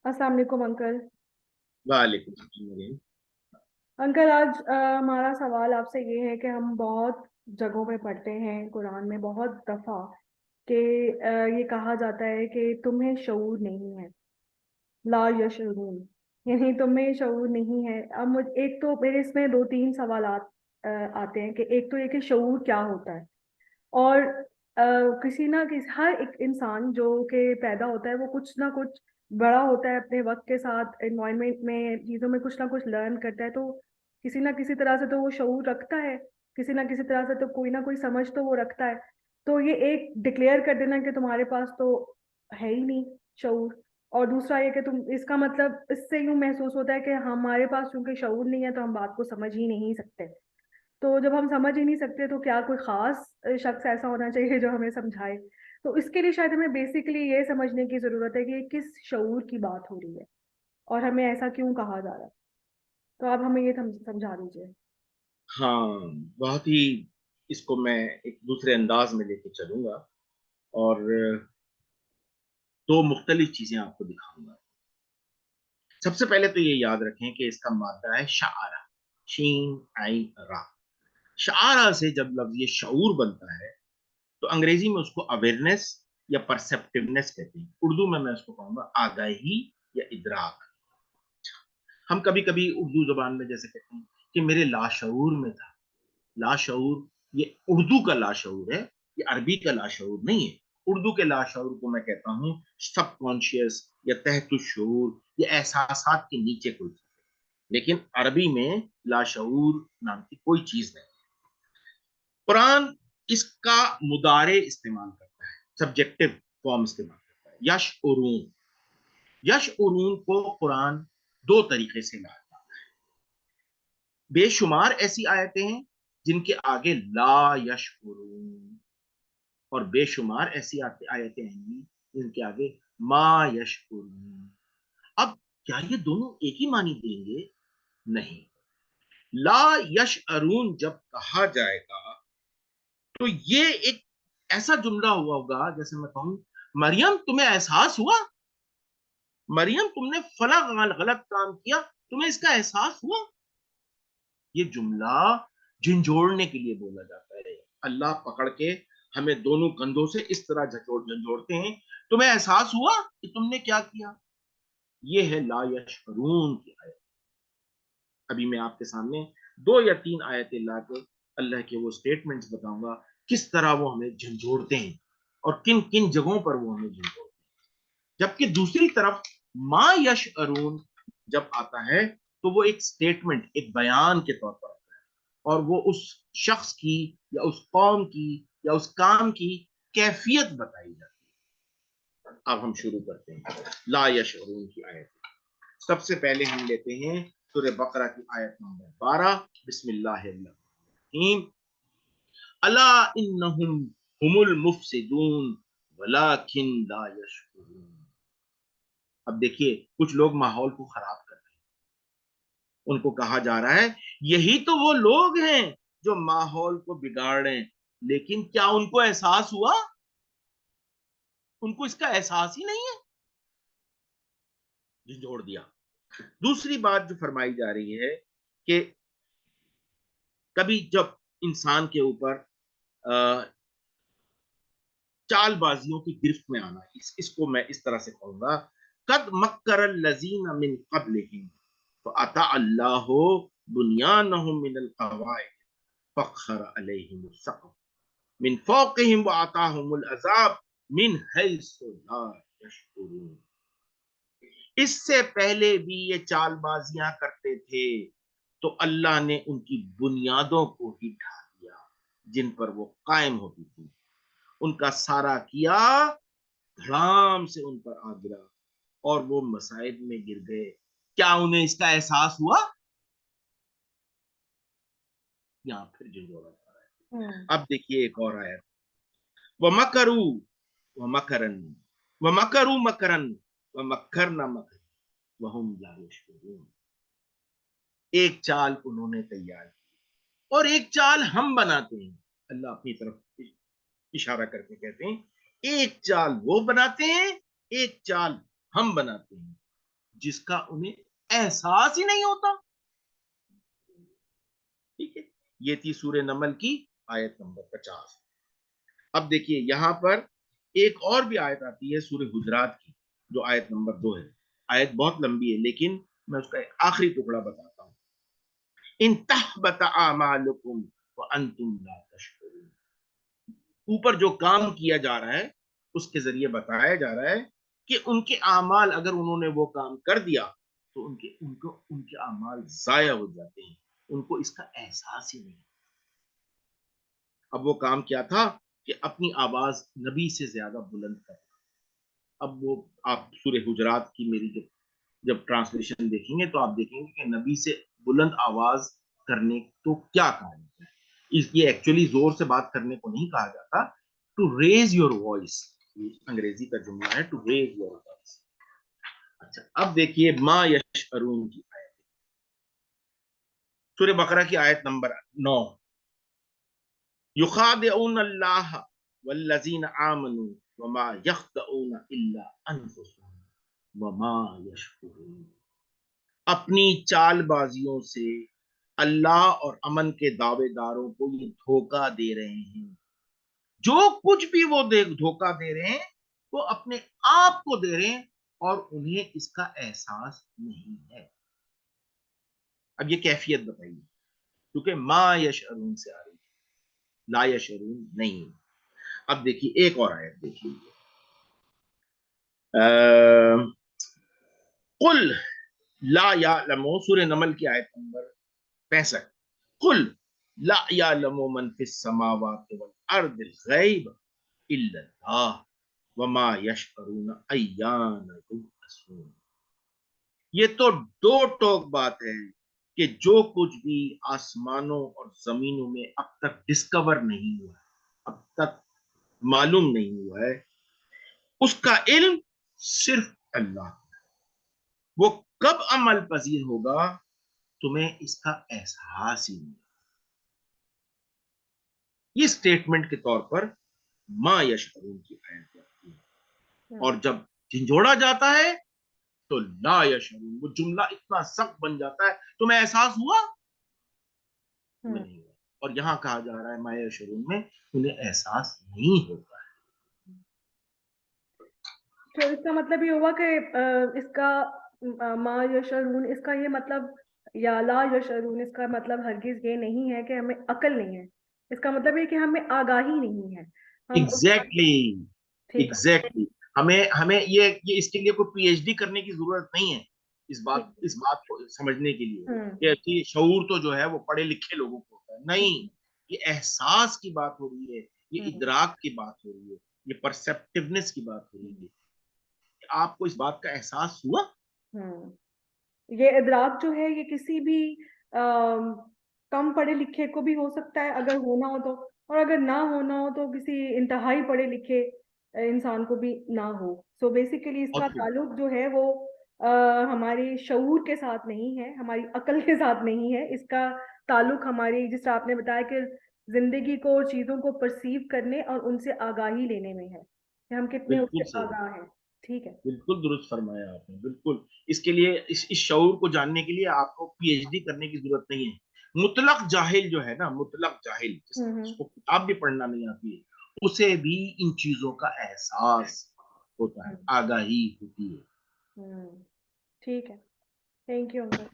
अस्सलाम वालेकुम अंकल। वालेकुम अस्सलाम। अंकल आज हमारा सवाल आपसे ये है कि हम बहुत जगहों पे पढ़ते हैं कुरान में बहुत दफ़ा कि ये कहा जाता है कि तुम्हें शऊर नहीं है। ला यशऊरून, यानी तुम्हें शऊर नहीं है। अब एक तो मेरे इसमें दो तीन सवाल आते हैं कि एक तो ये कि शऊर क्या होता है। और किसी ना किसी हर एक इंसान जो कि पैदा होता है वो कुछ ना कुछ बड़ा होता है, अपने वक्त के साथ एनवायरनमेंट में चीज़ों में कुछ ना कुछ लर्न करता है, तो किसी ना किसी तरह से तो वो शऊर रखता है। किसी ना किसी तरह से तो कोई ना कोई समझ तो वो रखता है। तो ये एक डिक्लेयर कर देना कि तुम्हारे पास तो है ही नहीं शऊर, और दूसरा ये कि तुम इसका मतलब इससे यूं महसूस होता है कि हमारे पास चूंकि शऊर नहीं है तो हम बात को समझ ही नहीं सकते। तो जब हम समझ ही नहीं सकते तो क्या कोई खास शख्स ऐसा होना चाहिए जो हमें समझाए। तो इसके लिए शायद हमें बेसिकली ये समझने की जरूरत है कि किस शऊर की बात हो रही है और हमें ऐसा क्यों कहा जा रहा है। तो आप हमें ये समझा दीजिए। हाँ, बहुत ही इसको मैं एक दूसरे अंदाज में लेके चलूंगा और दो मुख्तलिफ चीजें आपको दिखाऊंगा। सबसे पहले तो ये याद रखें कि इसका मादा है शाआरा, शीन आई रा। शाआरा से जब लफ्ज ये शऊर बनता है तो अंग्रेजी में उसको अवेयरनेस या परसेप्टिवनेस कहते हैं। उर्दू में मैं उसको कहूंगा आगाही या इदराक। हम कभी कभी उर्दू जबान में जैसे कहते हैं कि मेरे लाशऊर में था। लाशऊर ये उर्दू का लाशऊर है, ये अरबी का लाशऊर नहीं है। उर्दू के लाशऊर को मैं कहता हूँ सबकॉन्शियस या तहतुशूर या एहसासात के नीचे कोई चीज। लेकिन अरबी में लाशऊर नाम की कोई चीज नहीं। कुरान इसका मुदारे इस्तेमाल करता है, सब्जेक्टिव फॉर्म इस्तेमाल करता है, यश उरून। यश उरून को कुरान दो तरीके से लाता है। बेशुमार ऐसी आयतें हैं जिनके आगे ला यश उरून, और बेशुमार ऐसी आयतें हैं जिनके आगे मा यश उरून। अब क्या ये दोनों एक ही मानी देंगे? नहीं। ला यश अरून जब कहा जाएगा तो ये एक ऐसा जुमला हुआ होगा जैसे मैं कहूं, मरियम तुम्हें एहसास हुआ? मरियम तुमने फला गलत काम किया, तुम्हें इसका एहसास हुआ? ये जुमला झंझोड़ने के लिए बोला जाता है। अल्लाह पकड़ के हमें दोनों कंधों से इस तरह झंझोड़ते हैं, तुम्हें एहसास हुआ कि तुमने क्या किया? ये है ला यशरून की आयत। अभी मैं आपके सामने दो या तीन आयतें लाकर अल्लाह के वो स्टेटमेंट्स बताऊंगा, किस तरह वो हमें झंझोड़ते हैं और किन किन जगहों पर वो हमें झंझोड़ते हैं। जबकि दूसरी तरफ मा यश अरून जब आता है तो वो एक स्टेटमेंट, एक बयान के तौर पर आता है, और वो उस शख्स की या उस कौम की या उस काम की कैफियत बताई जाती है। अब हम शुरू करते हैं ला यशउरून की आयत। सबसे पहले हम लेते हैं सूरह बकरा की आयत नंबर 12। बिस्मिल्लाहिर्रहमानिर्रहीम। अला इन्नहुम हुमुल मुफसिदून वलाकिन ला यशकुरून। अब देखिए, कुछ लोग माहौल को खराब कर रहे हैं। उनको कहा जा रहा है यही तो वो लोग हैं जो माहौल को बिगाड़ रहे हैं, लेकिन क्या उनको एहसास हुआ? उनको इसका एहसास ही नहीं है, झंझोड़ दिया। दूसरी बात जो फरमाई जा रही है कि कभी जब इंसान के ऊपर चालबाजियों की गिरफ्त में आना, इसको मैं इस तरह से कहूंगा, कद मक्कर लजीन मिन कब्लिहिम फअता अल्लाह बुनियानहुम मिनल कवाइद फखर अलैहिम सक़फ मिन फौक़िहिम व आताहुमुल अज़ाब मिन हैसु ला यशकुरून। इससे पहले भी ये चालबाजियां करते थे तो अल्लाह ने उनकी बुनियादों को ही ढा दिया जिन पर वो कायम होती थी। उनका सारा किया धड़ाम से उन पर आ गिरा और वो मसाइब में गिर गए। क्या उन्हें इसका एहसास हुआ? यहां फिर झंझोड़ा जा रहा हम्म। है। अब देखिए एक और आयत, व मकरू व मकरन व मकरू मकरन व मकरना मकर वहुम ला यशकुरून। एक चाल उन्होंने तैयार की और एक चाल हम बनाते हैं। अल्लाह अपनी तरफ इशारा करके कहते हैं एक चाल वो बनाते हैं, एक चाल हम बनाते हैं। جس کا انہیں احساس ہی نہیں ہوتا. ٹھیک ہے, یہ تھی سورہ نمل کی آیت نمبر 50. اب دیکھیے یہاں پر ایک اور بھی آیت آتی ہے سورہ حجرات کی, جو آیت نمبر 2 ہے. آیت بہت لمبی ہے لیکن میں اس کا ایک آخری ٹکڑا بتاتا ہوں. ان تحبط اعمالکم وانتم لا تشعرون. اوپر جو کام کیا جا رہا ہے اس کے ذریعے بتایا جا رہا ہے کہ ان کے اعمال, اگر انہوں نے وہ کام کر دیا تو ان کے اعمال ضائع ہو جاتے ہیں, ان کو اس کا احساس ہی نہیں. اب وہ کام کیا تھا کہ اپنی آواز نبی سے زیادہ بلند کرنا. اب وہ آپ سورہ حجرات کی میری جب ٹرانسلیشن دیکھیں گے تو آپ دیکھیں گے کہ نبی سے بلند آواز کرنے تو کیا کہا جاتا ہے. یہ ایکچولی زور سے بات کرنے کو نہیں کہا جاتا, ٹو ریز یور وائس, انگریزی کا جملہ ہے ٹو ریز یور وائس. اچھا, اب دیکھیے ما یشعرون کی آیت, سورہ بقرہ کی آیت نمبر 9. یخادعون اللہ والذین آمنوا وما یخدعون الا انفسهم وما یشعرون. اپنی چال بازیوں سے اللہ اور امن کے دعوے داروں کو یہ دھوکہ دے رہے ہیں. جو کچھ بھی وہ دھوکہ دے رہے ہیں وہ اپنے آپ کو دے رہے ہیں اور انہیں اس کا احساس نہیں ہے. اب یہ کیفیت بتائیے, کیونکہ ما یشعرون سے آ رہی ہے, لا یشعرون نہیں. اب دیکھیے ایک اور آیت دیکھیے, قل لا یعلم, سورہ نمل کی آیت نمبر 65. قل لا یعلم من فی السماوات والارض الغیب الا اللہ وما یشعرون ایان یبعثون. یہ تو دو ٹوک بات ہے کہ جو کچھ بھی آسمانوں اور زمینوں میں اب تک ڈسکور نہیں ہوا ہے, اب تک معلوم نہیں ہوا ہے, اس کا علم صرف اللہ. وہ کب عمل پذیر ہوگا تمہیں اس کا احساس ہی نہیں. یہ سٹیٹمنٹ کے طور پر ما یشعرون کی آیت آتی ہے, اور جب جھنجھوڑا جاتا ہے تو لا یشعرون, وہ جملہ اتنا سخت بن جاتا ہے, تمہیں احساس ہوا, تمہیں نہیں ہوا. اور یہاں کہا جا رہا ہے ما یشعرون میں انہیں احساس نہیں ہوتا ہے. تو اس کا مطلب یہ ہوا کہ اس کا ما یشعرون, اس کا یہ مطلب, یا لا یشعرون, اس کا مطلب ہرگز یہ نہیں ہے کہ ہمیں عقل نہیں ہے. اس کا مطلب یہ کہ ہمیں آگاہی نہیں ہے, ہم اس کا. ایگزیکٹلی, ٹھیک ہے, ایگزیکٹلی. ہمیں یہ اس کے لیے کوئی پی ایچ ڈی کرنے کی ضرورت نہیں ہے ٹھیک ہے. اس بات کو سمجھنے کے ہوں لیے کہ شعور تو جو ہے وہ پڑھے لکھے لوگوں کو ہوتا ہے. نہیں, یہ احساس کی بات ہو رہی ہے, یہ ہوں ادراک کی بات ہو رہی ہے, یہ پرسپٹیونیس کی بات ہو رہی ہے. آپ کو اس بات کا احساس ہوا؟ ہوں یہ ادراک جو ہے یہ کسی بھی کم پڑھے لکھے کو بھی ہو سکتا ہے اگر ہونا ہو تو, اور اگر نہ ہونا ہو تو کسی انتہائی پڑھے لکھے انسان کو بھی نہ ہو. سو بیسیکلی اس کا بہت خوب. تعلق جو ہے وہ ہماری شعور کے ساتھ نہیں ہے, ہماری عقل کے ساتھ نہیں ہے. اس کا تعلق ہماری, جس طرح آپ نے بتایا کہ زندگی کو اور چیزوں کو پرسیو کرنے اور ان سے آگاہی لینے میں ہے, کہ ہم کتنے اس بالکل سے صحیح, آگاہ ہیں. ٹھیک ہے. بالکل درست فرمایا آپ نے. بالکل, اس کے لیے اس شعور کو جاننے کے لیے آپ کو پی ایچ ڈی کرنے کی ضرورت نہیں ہے. مطلق جاہل جو ہے نا, مطلق جاہل ہوں جس کو کتاب بھی پڑھنا نہیں آتی ہے, اسے بھی ان چیزوں کا احساس ہوتا ہے, ہوں آگاہی ہوتی ہے. ہوں ٹھیک ہے. Thank you uncle.